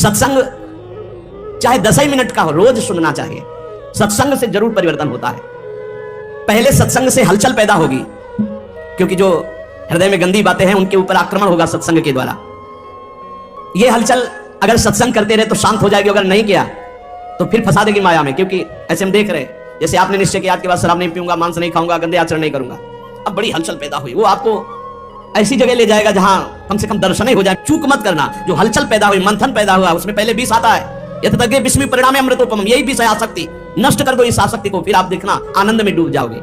सत्संग चाहे 10 ही मिनट का हो, रोज सुनना चाहिए। सत्संग से जरूर परिवर्तन होता है। पहले सत्संग से हलचल पैदा होगी, क्योंकि जो हृदय में गंदी बातें हैं उनके ऊपर आक्रमण होगा सत्संग के द्वारा। ये हलचल अगर सत्संग करते रहे तो शांत हो जाएगी, अगर नहीं किया तो फिर फंसा देगी माया में। क्योंकि ऐसे हम देख रहे हैं, जैसे आपने निश्चय किया आज के बाद शराब नहीं पीऊंगा, मांस नहीं खाऊंगा, गंदे आचरण नहीं करूंगा, अब बड़ी हलचल पैदा हुई, वो आपको ऐसी जगह ले जाएगा जहां कम से कम दर्शन ही हो जाए। चूक मत करना, जो हलचल पैदा हुई, मंथन पैदा हुआ, उसमें पहले विष आता है। यततज्ञ विस्मि परिणामे अमृतोपमम्, यही विष है आसक्ति। नष्ट कर दो इस आसक्ति को, फिर आप देखना आनंद में डूब जाओगे।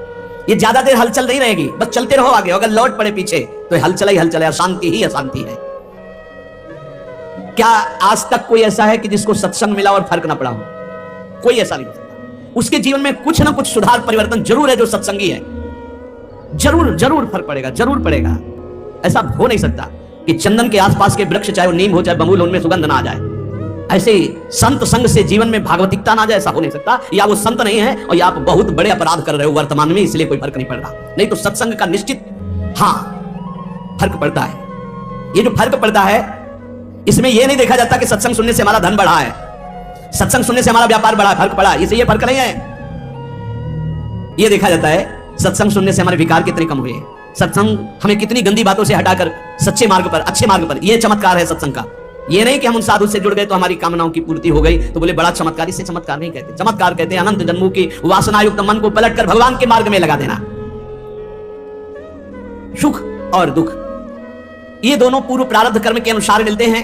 ये ज्यादा देर हलचल नहीं रहेगी, बस चलते रहो आगे। अगर लौट पड़े पीछे तो हलचल ही हलचल है, अशांति ही अशांति है। क्या आज तक कोई ऐसा है कि जिसको सत्संग मिला और फर्क ना पड़ा हो? कोई ऐसा नहीं हो सकता। उसके जीवन में कुछ ना कुछ सुधार परिवर्तन जरूर है। जो सत्संगी है जरूर जरूर फर्क पड़ेगा, जरूर पड़ेगा। ऐसा हो नहीं सकता कि चंदन के आसपास के वृक्ष, चाहे वो नीम हो चाहे बबूल, उनमें सुगंध ना आ जाए। ऐसे ही संत संग से जीवन में भागवतिकता ना जाए, ऐसा हो नहीं सकता। या वो संत नहीं है और या आप बहुत बड़े अपराध कर रहे हो वर्तमान में, इसलिए कोई फर्क नहीं पड़ रहा। नहीं तो सत्संग का निश्चित फर्क पड़ता है। ये जो फर्क पड़ता है, इसमें यह नहीं देखा जाता कि सत्संग सुनने से हमारा धन बढ़ा है, सत्संग सुनने से हमारा व्यापार बढ़ा, फर्क पड़ा, इसे ये फर्क नहीं है। यह देखा जाता है सत्संग सुनने से हमारे विकार कितने कम हुए, सत्संग हमें कितनी गंदी बातों से हटाकर सच्चे मार्ग पर, अच्छे मार्ग पर, यह चमत्कार है सत्संग का। ये नहीं कि हम उन साधु से जुड़ गए तो हमारी कामनाओं की पूर्ति हो गई तो बोले बड़ा चमत्कार। इसे चमत्कार नहीं कहते। चमत्कार कहते हैं अनंत जन्मों की वासनायुक्त मन को पलटकर भगवान के मार्ग में लगा देना। सुख और दुख ये दोनों पूर्व प्रारब्ध कर्म के अनुसार मिलते हैं,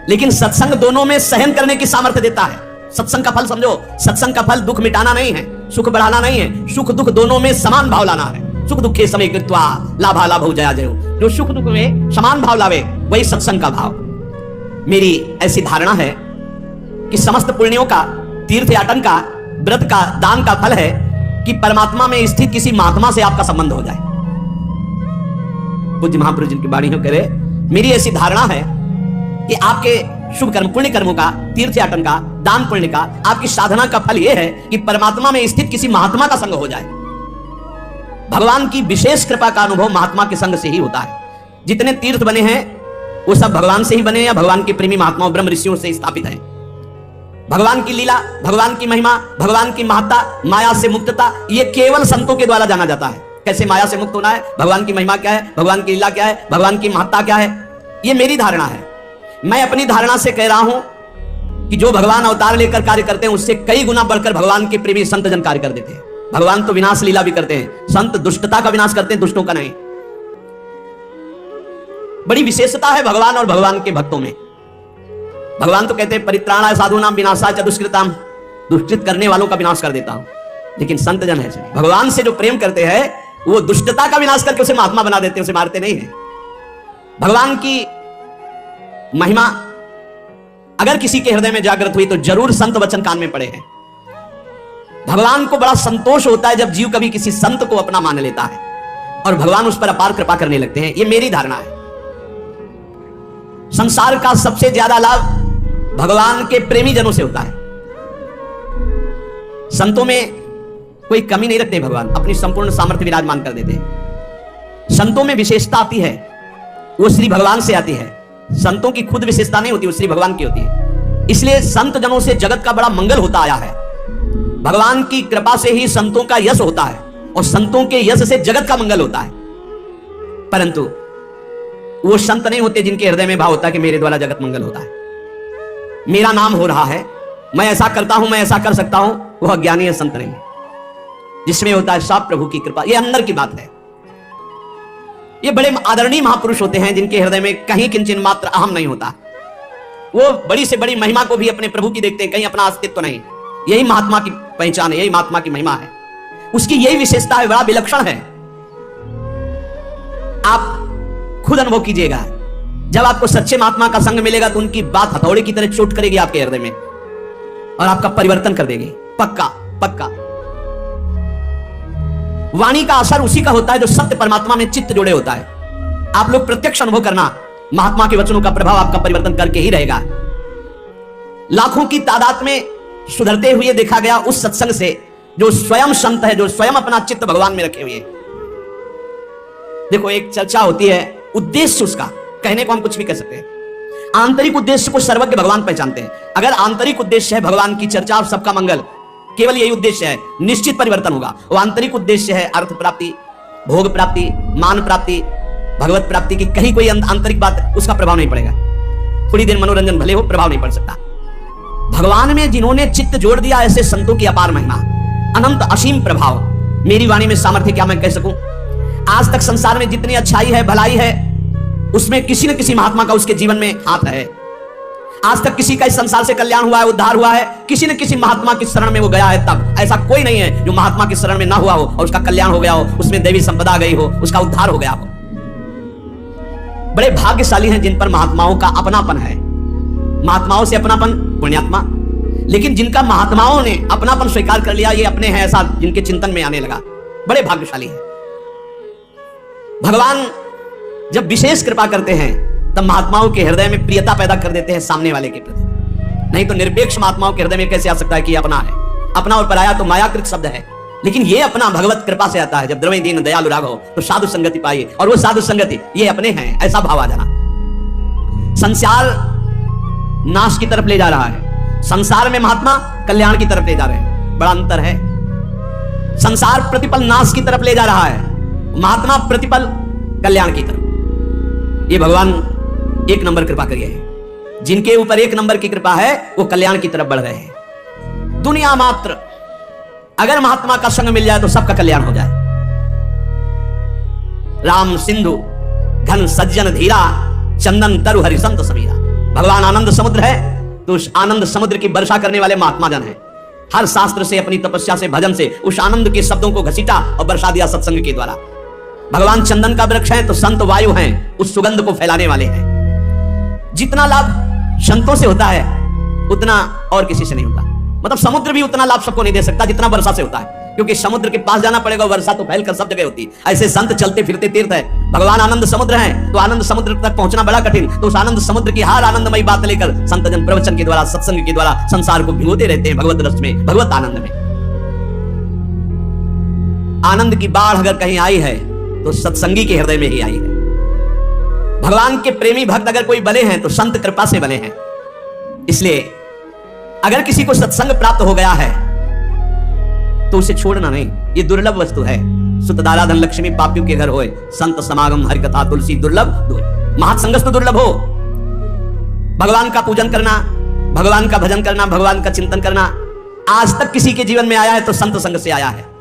लेकिन सत्संग दोनों में सहन करने की सामर्थ्य देता है। सत्संग का फल समझो, सत्संग का फल दुख मिटाना नहीं है, सुख बढ़ाना नहीं है, सुख दुख दोनों में समान भाव लाना है। सुख दुखे समय कृत्वा लाभा लाभ जया जयो, जो सुख दुख में समान भाव लावे वही सत्संग का भाव। मेरी ऐसी धारणा है कि समस्त पुण्यों का, तीर्थ याटन का, व्रत का, दान का फल है कि परमात्मा में स्थित किसी महात्मा से आपका संबंध हो जाए। पूज्य महापुरुष जिनकी वाणी हो करे, मेरी ऐसी धारणा है कि आपके शुभ कर्म, पुण्य कर्मों का, तीर्थ याटन का, दान पुण्य का, आपकी साधना का फल यह है कि परमात्मा में स्थित किसी महात्मा का संग हो जाए। भगवान की विशेष कृपा का अनुभव महात्मा के संग से ही होता है। जितने तीर्थ बने हैं वो सब भगवान से ही बने या भगवान के प्रेमी महात्माओं ब्रह्म ऋषियों से स्थापित हैं। भगवान की लीला, भगवान की महिमा, भगवान की महत्ता, माया से मुक्तता, ये केवल संतों के द्वारा जाना जाता है। कैसे माया से मुक्त होना है, भगवान की महिमा क्या है, भगवान की लीला क्या है, भगवान की महत्ता क्या है, ये मेरी धारणा है। मैं अपनी धारणा से कह रहा हूं कि जो भगवान अवतार लेकर कार्य करते हैं उससे कई गुना बढ़कर भगवान के प्रेमी संत जन कार्य कर देते हैं। भगवान तो विनाश लीला भी करते हैं, संत दुष्टता का विनाश करते हैं, दुष्टों का नहीं। बड़ी विशेषता है भगवान और भगवान के भक्तों में। भगवान तो कहते हैं परित्राणाय साधूनां विनाशाय च दुष्कृताम्, दुष्कृत करने वालों का विनाश कर देता हूं। लेकिन संत जन है भगवान से जो प्रेम करते हैं वो दुष्टता का विनाश करके उसे महात्मा बना देते हैं, उसे मारते नहीं है। भगवान की महिमा अगर किसी के हृदय में जागृत हुई तो जरूर संत वचन कान में पड़े हैं। भगवान को बड़ा संतोष होता है जब जीव कभी किसी संत को अपना मान लेता है और भगवान उस पर अपार कृपा करने लगते हैं। ये मेरी धारणा है। संसार का सबसे ज्यादा लाभ भगवान के प्रेमी जनों से होता है। संतों में कोई कमी नहीं रखते, भगवान अपनी संपूर्ण सामर्थ्य विराजमान कर देते हैं। संतों में विशेषता आती है वो श्री भगवान से आती है। संतों की खुद विशेषता नहीं होती, वो श्री भगवान की होती है। इसलिए संत जनों से जगत का बड़ा मंगल होता आया है। भगवान की कृपा से ही संतों का यश होता है और संतों के यश से जगत का मंगल होता है। परंतु वो संत नहीं होते जिनके हृदय में भाव होता है कि मेरे द्वारा जगत मंगल होता है, मेरा नाम हो रहा है, मैं ऐसा करता हूं, मैं ऐसा कर सकता हूं। वह अज्ञानी है, संत नहीं है। जिसमें होता है सब प्रभु की कृपा, ये अंदर की बात है। ये बड़े आदरणीय महापुरुष होते हैं जिनके हृदय में कहीं किंचन मात्र अहम नहीं होता। वो बड़ी से बड़ी महिमा को भी अपने प्रभु की देखते हैं, कहीं अपना अस्तित्व नहीं। यही महात्मा की पहचान है, यही महात्मा की महिमा है, उसकी यही विशेषता है, बड़ा विलक्षण है। आप खुद अनुभव कीजिएगा, जब आपको सच्चे महात्मा का संग मिलेगा तो उनकी बात हथौड़े की तरह चोट करेगी आपके हृदय में और आपका परिवर्तन कर देगी, पक्का पक्का। वाणी का असर उसी का होता है जो सत्य परमात्मा में चित्त जोड़े होता है। आप लोग प्रत्यक्ष अनुभव करना, महात्मा के वचनों का प्रभाव आपका परिवर्तन करके ही रहेगा। लाखों की तादाद में सुधरते हुए देखा गया उस सत्संग से जो स्वयं संत है, जो स्वयं अपना चित्त भगवान में रखे हुए। देखो एक चर्चा होती है, उद्देश्य उसका, कहने को हम कुछ भी कह सकते हैं। आंतरिक उद्देश्य को सर्वज्ञ भगवान पहचानते हैं। अगर आंतरिक उद्देश्य है भगवान की चर्चा और सबका मंगल, केवल यही उद्देश्य है, निश्चित परिवर्तन होगा। वो आंतरिक उद्देश्य है अर्थ प्राप्ति, भोग प्राप्ति, मान प्राप्ति, भगवत प्राप्ति की कहीं कोई आंतरिक बात, उसका प्रभाव नहीं पड़ेगा। थोड़ी देर मनोरंजन भले हो, प्रभाव नहीं पड़ सकता। भगवान में जिन्होंने चित्त जोड़ दिया, ऐसे संतों की अपार महिमा, अनंत असीम प्रभाव। मेरी वाणी में सामर्थ्य क्या मैं कह सकूं। आज तक संसार में जितनी अच्छाई है, भलाई है, उसमें किसी न किसी महात्मा का उसके जीवन में हाथ है। आज तक किसी का इस संसार से कल्याण हुआ है, उद्धार हुआ है, किसी न किसी महात्मा की शरण में वो गया है। तब ऐसा कोई नहीं है जो महात्मा की शरण में ना हुआ हो और उसका कल्याण हो गया हो, उसमें देवी संपदा आ गई हो, उसका उद्धार हो गया हो। बड़े भाग्यशाली हैं जिन पर महात्माओं का अपनापन है। महात्माओं से अपनापन पुण्यात्मा, लेकिन जिनका महात्माओं ने अपनापन स्वीकार कर लिया, ये अपने हैं, ऐसा जिनके चिंतन में आने लगा, बड़े भाग्यशाली हैं। भगवान जब विशेष कृपा करते हैं तब महात्माओं के हृदय में प्रियता पैदा कर देते हैं सामने वाले के प्रति। नहीं तो निरपेक्ष महात्माओं के हृदय में कैसे आ सकता है कि अपना है। अपना और पराया तो मायाकृत शब्द है, लेकिन ये अपना भगवत कृपा से आता है। जब द्रव्य दीन दयालु राघव तो साधु संगति पाइए, और वो साधु संगति ये अपने हैं, ऐसा भाव आ जाना। संसार नाश की तरफ ले जा रहा है, संसार में महात्मा कल्याण की तरफ ले जा रहे हैं। बड़ा अंतर है। संसार प्रतिपल नाश की तरफ ले जा रहा है, महात्मा प्रतिपल कल्याण की तरफ। ये भगवान एक नंबर कृपा करिए है। जिनके ऊपर एक नंबर की कृपा है वो कल्याण की तरफ बढ़ रहे हैं। दुनिया मात्र अगर महात्मा का संग मिल जाए तो सबका कल्याण हो जाए। राम सिंधु घन सज्जन धीरा, चंदन तरु हरिसंत समीरा। भगवान आनंद समुद्र है तो उस आनंद समुद्र की वर्षा करने वाले महात्मा जन है। हर शास्त्र से, अपनी तपस्या से, भजन से उस आनंद के शब्दों को घसीटा और बरसा दिया सत्संग के द्वारा। भगवान चंदन का वृक्ष है तो संत वायु हैं, उस सुगंध को फैलाने वाले हैं। जितना लाभ संतों से होता है उतना और किसी से नहीं होता। मतलब समुद्र भी उतना लाभ सबको नहीं दे सकता जितना वर्षा से होता है, क्योंकि समुद्र के पास जाना पड़ेगा, वर्षा तो फैलकर सब जगह होती है। ऐसे संत चलते फिरते तीर्थ है। भगवान आनंद समुद्र है तो आनंद समुद्र तक पहुंचना बड़ा कठिन, तो उस आनंद समुद्र की हर आनंदमयी बात लेकर संत जन प्रवचन के द्वारा, सत्संग के द्वारा संसार को भिगोते रहते हैं भगवत रस में, भगवत आनंद में। आनंद की बाढ़ अगर कहीं आई है तो सत्संगी के हृदय में ही आई है। भगवान के प्रेमी भक्त अगर कोई बने हैं तो संत कृपा से बने हैं। इसलिए अगर किसी को सत्संग प्राप्त हो गया है तो उसे छोड़ना नहीं। ये दुर्लभ वस्तु है। सुतदारा धन लक्ष्मी पापियों के घर होए, संत समागम हरि कथा तुलसी दुर्लभ दुर्। महासंगस तो दुर्लभ हो। भगवान का पूजन करना, भगवान का भजन करना, भगवान का चिंतन करना आज तक किसी के जीवन में आया है तो संत संग से आया है।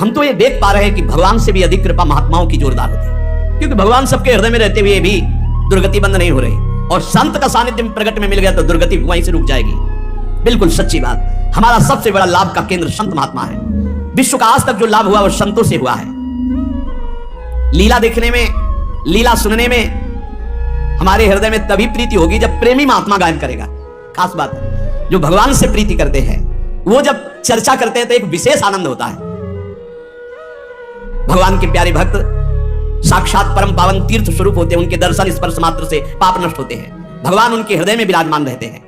हम तो ये देख पा रहे हैं कि भगवान से भी अधिक कृपा महात्माओं की जोरदार होती है, क्योंकि भगवान सबके हृदय में रहते हुए भी दुर्गति बंद नहीं हो रही, और संत का सानिध्य में प्रकट में मिल गया तो दुर्गति वहीं से रुक जाएगी। बिल्कुल सच्ची बात। हमारा सबसे बड़ा लाभ का केंद्र संत महात्मा है। विश्व का आज तक जो लाभ हुआ वो संतों से हुआ है। लीला देखने में, लीला सुनने में हमारे हृदय में तभी प्रीति होगी जब प्रेमी महात्मा गायन करेगा। खास बात है, जो भगवान से प्रीति करते हैं वो जब चर्चा करते हैं तो एक विशेष आनंद होता है। भगवान के प्यारे भक्त साक्षात परम पावन तीर्थ स्वरूप होते हैं। उनके दर्शन स्पर्श मात्र से पाप नष्ट होते हैं। भगवान उनके हृदय में विराजमान रहते हैं।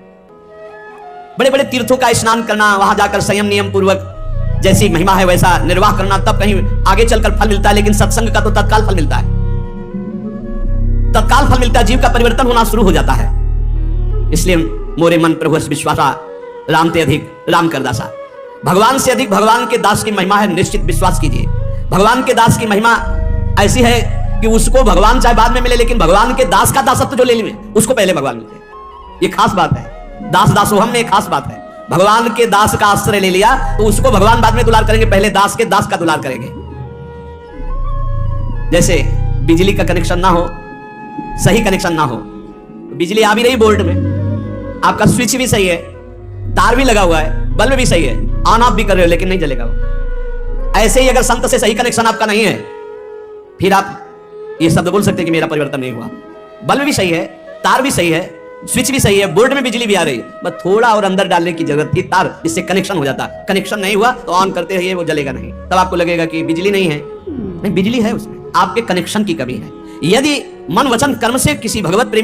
बड़े बड़े तीर्थों का स्नान करना, वहां जाकर संयम नियम पूर्वक जैसी महिमा है वैसा निर्वाह करना, तब कहीं आगे चलकर फल मिलता है। लेकिन सत्संग का तो तत्काल फल मिलता है, तत्काल फल मिलता है। जीव का परिवर्तन होना शुरू हो जाता है। इसलिए मोरे मन प्रभु विश्वासा, राम ते अधिक राम कर दासा। भगवान से अधिक भगवान के दास की महिमा है, निश्चित विश्वास कीजिए। भगवान के दास की महिमा ऐसी है कि उसको भगवान चाहे बाद में मिले, लेकिन भगवान के दास का दासत्व जो ले ले उसको पहले भगवान मिलते हैं। ये खास बात है। दास दासोहम में एक खास बात है। भगवान के दास का आश्रय ले लिया तो उसको भगवान बाद में दुलार करेंगे, पहले दास के दास का दुलार करेंगे। जैसे बिजली का कनेक्शन ना हो, सही कनेक्शन ना हो, तो बिजली आ भी रही बोर्ड में, आपका स्विच भी सही है, तार भी लगा हुआ है, बल्ब भी सही है, ऑन ऑफ भी कर रहे हो, लेकिन नहीं जलेगा वो। ऐसे ही अगर संत से सही कनेक्शन आपका नहीं है, फिर आप ये शब्द बोल सकते हैं कि मेरा परिवर्तन नहीं हुआ। बल्ब भी सही है, तार भी सही है, स्विच भी सही है, बोर्ड में बिजली भी आ रही है, बस थोड़ा और अंदर डालने की जरूरत थी तार, जिससे कनेक्शन हो जाता। कनेक्शन नहीं हुआ तो ऑन करते रहिए, वो जलेगा नहीं। तब आपको लगेगा कि बिजली नहीं है। नहीं, बिजली है, उसमें आपके कनेक्शन की कमी है। यदि मन वचन कर्म से किसी भगवत प्रेमी